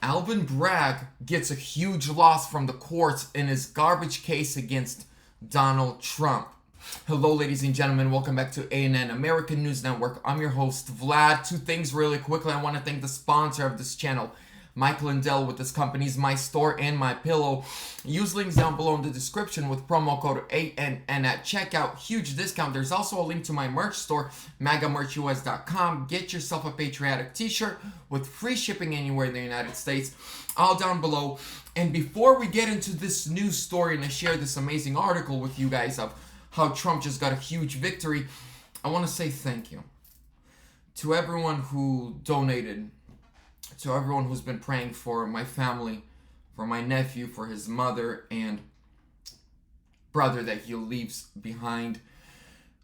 Alvin Bragg gets a huge loss from the courts in his garbage case against Donald Trump. Hello, ladies and gentlemen. Welcome back to ANN, American News Network. I'm your host, Vlad. Two things really quickly. I want to thank the sponsor of this channel, Mike Lindell, with his companies My Store and My Pillow. Use links down below in the description with promo code ANN at checkout. Huge discount. There's also a link to my merch store, MAGAmerchUS.com. Get yourself a patriotic t-shirt with free shipping anywhere in the United States. All down below. And before we get into this news story and I share this amazing article with you guys of how Trump just got a huge victory, I want to say thank you to everyone who donated, to everyone who's been praying for my family, for my nephew, for his mother and brother that he leaves behind.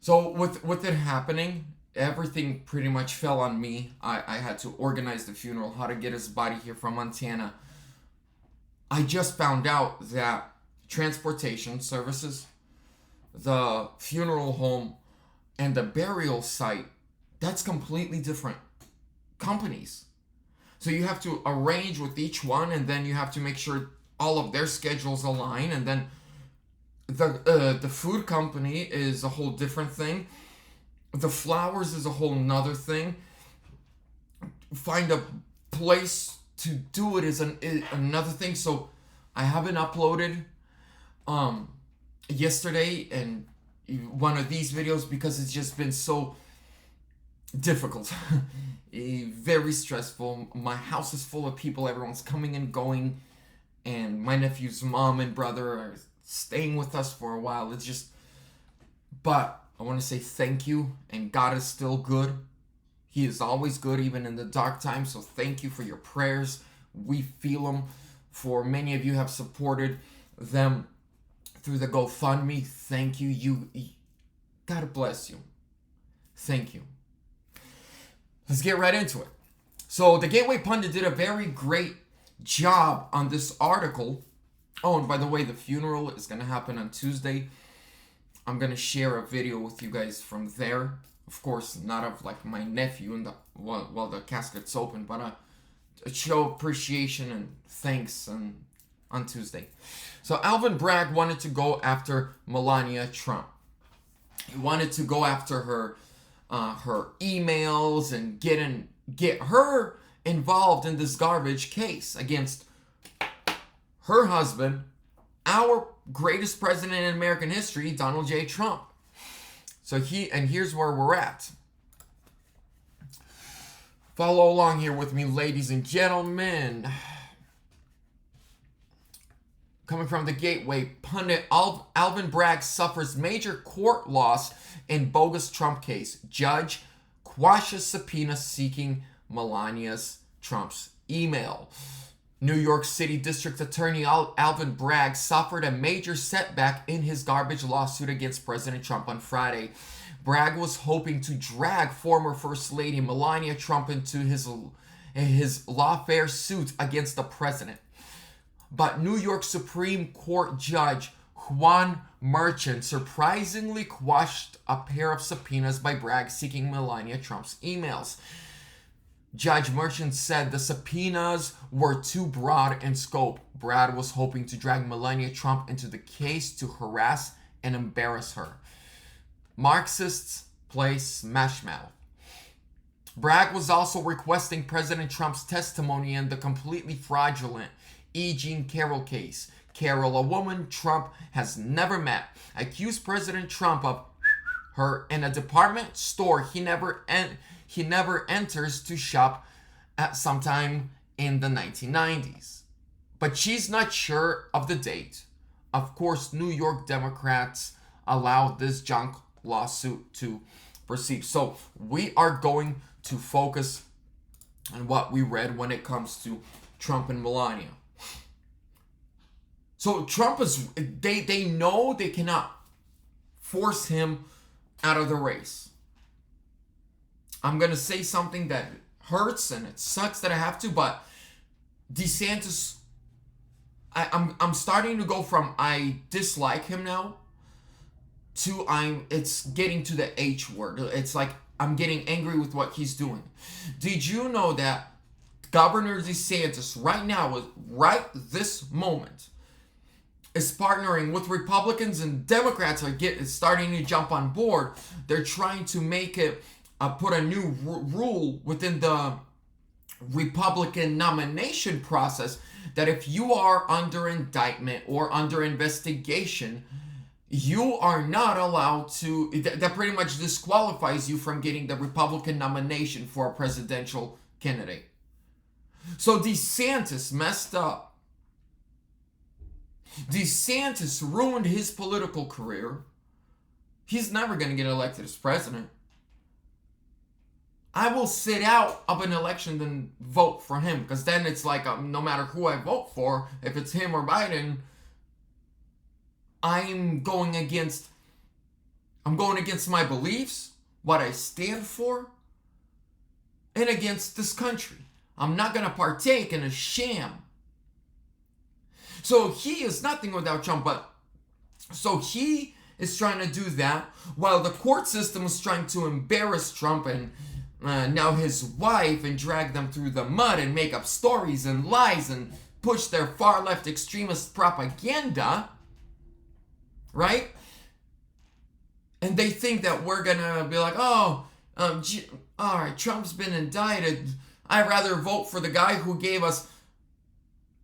So with it happening, everything pretty much fell on me. I had to organize the funeral, how to get his body here from Montana. I just found out that transportation services, the funeral home, and the burial site, that's completely different companies. So you have to arrange with each one, and then you have to make sure all of their schedules align, and then the food company is a whole different thing. The flowers is a whole nother thing. Find a place to do it is another thing. So I haven't uploaded yesterday and one of these videos because it's just been so difficult. Very stressful. My house is full of people. Everyone's coming and going, and my nephew's mom and brother are staying with us for a while. It's just, but I want to say thank you, and God is still good. He is always good, even in the dark times. So thank you for your prayers. We feel them. For many of you have supported them through the GoFundMe. Thank you. God bless you. Thank you. Let's get right into it. So the Gateway Pundit did a very great job on this article. Oh, and by the way, the funeral is going to happen on Tuesday. I'm going to share a video with you guys from there. Of course, not of like my nephew and while the casket's open, but a show appreciation and thanks on Tuesday. So Alvin Bragg wanted to go after Melania Trump. He wanted to go after her emails and get her involved in this garbage case against her husband, our greatest president in American history, Donald J. Trump. So here's where we're at. Follow along here with me, ladies and gentlemen. Coming from the Gateway Pundit, Alvin Bragg suffers major court loss in bogus Trump case. Judge quashes subpoena seeking Melania's Trump's email. New York City District Attorney Alvin Bragg suffered a major setback in his garbage lawsuit against President Trump on Friday. Bragg was hoping to drag former First Lady Melania Trump into his lawfare suit against the president. But New York Supreme Court Judge Juan Merchant surprisingly quashed a pair of subpoenas by Bragg seeking Melania Trump's emails. Judge Merchant said the subpoenas were too broad in scope. Bragg was hoping to drag Melania Trump into the case to harass and embarrass her. Marxists play smash mouth. Bragg was also requesting President Trump's testimony in the completely fraudulent E. Jean Carroll case. Carroll, a woman Trump has never met, accused President Trump of her in a department store he never enters to shop at sometime in the 1990s. But she's not sure of the date. Of course, New York Democrats allowed this junk lawsuit to proceed. So we are going to focus on what we read when it comes to Trump and Melania. So Trump they know they cannot force him out of the race. I'm going to say something that hurts and it sucks that I have to, but DeSantis, I'm starting to go from I dislike him now to it's getting to the H word. It's like I'm getting angry with what he's doing. Did you know that Governor DeSantis right now, right this moment, is partnering with Republicans, and Democrats are starting to jump on board. They're trying to make it, put a new rule within the Republican nomination process that if you are under indictment or under investigation, you are not allowed to, that pretty much disqualifies you from getting the Republican nomination for a presidential candidate. So DeSantis messed up. DeSantis ruined his political career. He's never going to get elected as president. I will sit out of an election than vote for him, because then it's like no matter who I vote for, if it's him or Biden, I'm going against my beliefs, what I stand for, and against this country. I'm not going to partake in a sham. So he is nothing without Trump, so he is trying to do that while the court system is trying to embarrass Trump and now his wife, and drag them through the mud and make up stories and lies and push their far left extremist propaganda, right? And they think that we're gonna be like, all right, Trump's been indicted. I'd rather vote for the guy who gave us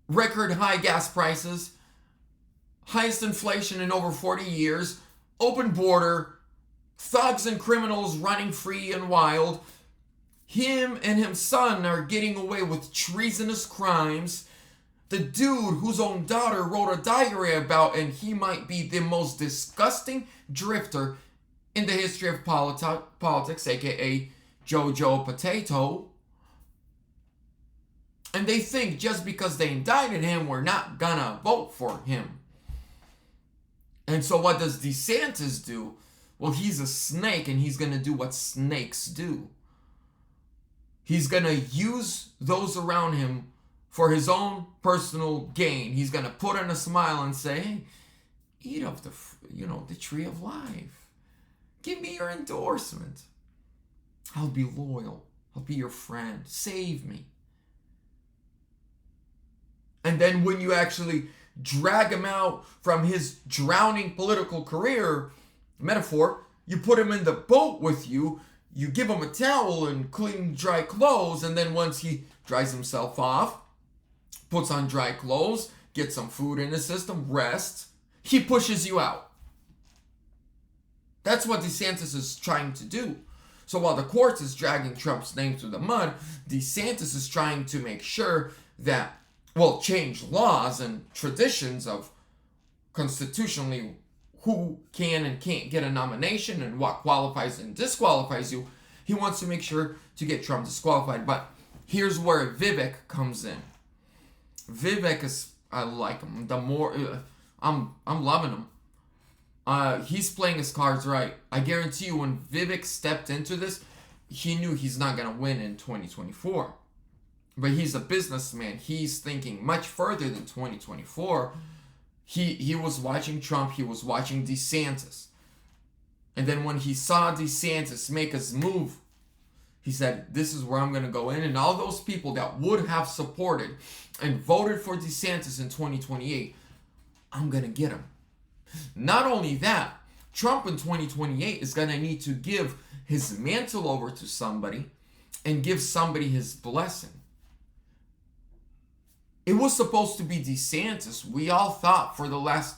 record high gas prices, highest inflation in over 40 years, open border, thugs and criminals running free and wild. Him and his son are getting away with treasonous crimes. The dude whose own daughter wrote a diary about, and he might be the most disgusting drifter in the history of politics, aka Jojo Potato. And they think just because they indicted him, we're not gonna vote for him. And so what does DeSantis do? Well, he's a snake, and he's gonna do what snakes do. He's going to use those around him for his own personal gain. He's going to put on a smile and say, hey, eat of the tree of life. Give me your endorsement. I'll be loyal. I'll be your friend. Save me. And then when you actually drag him out from his drowning political career, metaphor, you put him in the boat with you, you give him a towel and clean dry clothes, and then once he dries himself off, puts on dry clothes, gets some food in his system, rests, he pushes you out. That's what DeSantis is trying to do. So while the courts is dragging Trump's name through the mud, DeSantis is trying to make sure that, change laws and traditions of constitutionally who can and can't get a nomination and what qualifies and disqualifies you. He wants to make sure to get Trump disqualified. But here's where Vivek comes in. Vivek is, I like him. The more, I'm loving him. He's playing his cards right. I guarantee you when Vivek stepped into this, he knew he's not going to win in 2024. But he's a businessman. He's thinking much further than 2024. He was watching Trump. He was watching DeSantis. And then when he saw DeSantis make his move, he said, this is where I'm going to go in. And all those people that would have supported and voted for DeSantis in 2028, I'm going to get them. Not only that, Trump in 2028 is going to need to give his mantle over to somebody and give somebody his blessing. It was supposed to be DeSantis. We all thought for the last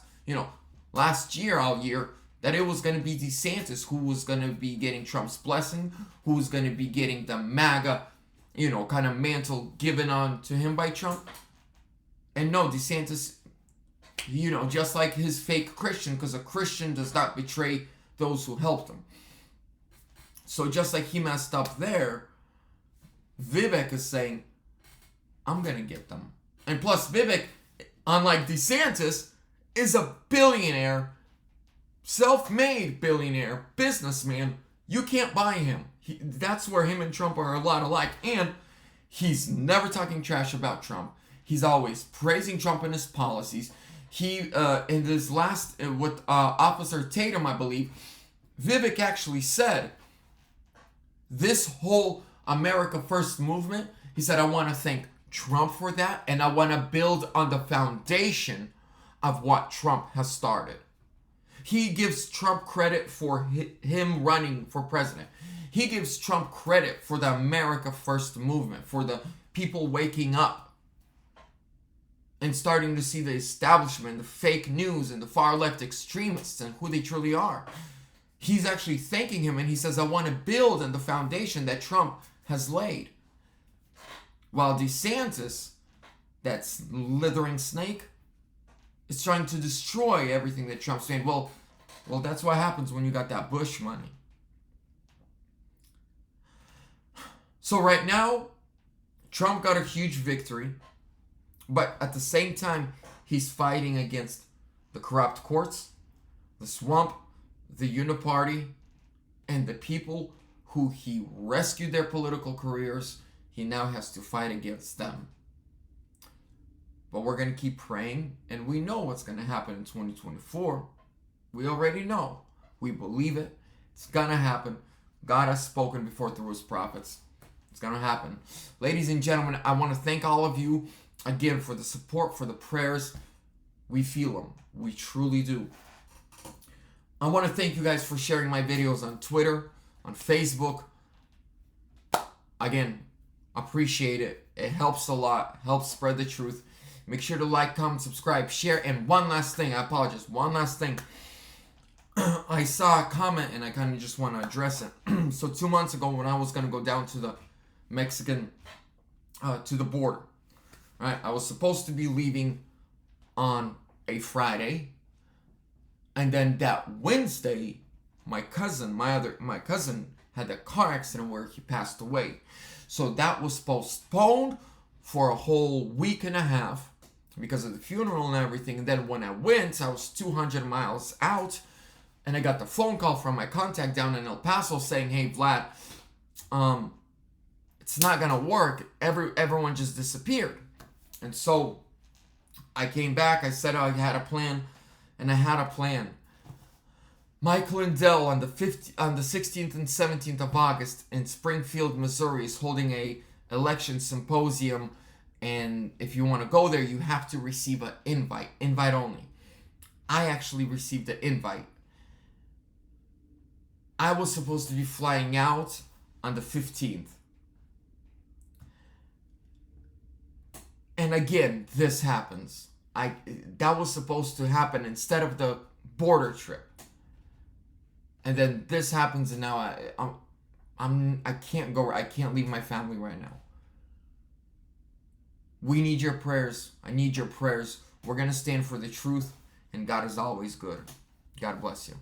year, all year, that it was going to be DeSantis who was going to be getting Trump's blessing, who was going to be getting the MAGA, kind of mantle given on to him by Trump. And no, DeSantis, just like his fake Christian, because a Christian does not betray those who helped him. So just like he messed up there, Vivek is saying, I'm going to get them. And plus, Vivek, unlike DeSantis, is a billionaire, self-made billionaire, businessman. You can't buy him. That's where him and Trump are a lot alike. And he's never talking trash about Trump. He's always praising Trump and his policies. He, in this last, with Officer Tatum, I believe, Vivek actually said, this whole America First movement He said, I want to thank Trump for that, and I want to build on the foundation of what Trump has started. He gives Trump credit for him running for president. He gives Trump credit for the America First movement, for the people waking up and starting to see the establishment, the fake news, and the far left extremists and who they truly are. He's actually thanking him, and he says, I want to build on the foundation that Trump has laid. While DeSantis, that slithering snake, is trying to destroy everything that Trump's made. Well, that's what happens when you got that Bush money. So right now, Trump got a huge victory, but at the same time, he's fighting against the corrupt courts, the swamp, the uniparty, and the people who he rescued their political careers. He now has to fight against them. But we're going to keep praying, and we know what's going to happen in 2024. We already know. We believe it. It's going to happen. God has spoken before through his prophets. It's going to happen. Ladies and gentlemen, I want to thank all of you again for the support, for the prayers. We feel them. We truly do. I want to thank you guys for sharing my videos on Twitter, on Facebook. Again, appreciate it. It helps a lot. Helps spread the truth. Make sure to like, comment, subscribe, share. And one last thing. I apologize. One last thing. I saw a comment and I kind of just want to address it. So 2 months ago when I was going to go down to the Mexican, to the border, right? I was supposed to be leaving on a Friday. And then that Wednesday, my cousin had a car accident where he passed away. So that was postponed for a whole week and a half because of the funeral and everything. And then when I went, I was 200 miles out, and I got the phone call from my contact down in El Paso saying, hey, Vlad, it's not going to work. Everyone just disappeared. And so I came back. I said I had a plan, and I had a plan. Michael Lindell on the 16th and 17th of August in Springfield, Missouri is holding a election symposium, and if you want to go there, you have to receive an invite only. I actually received an invite. I was supposed to be flying out on the 15th. And again, this happens. That was supposed to happen instead of the border trip. And then this happens, and now I can't go. I can't leave my family right now. We need your prayers. I need your prayers. We're gonna stand for the truth, and God is always good. God bless you.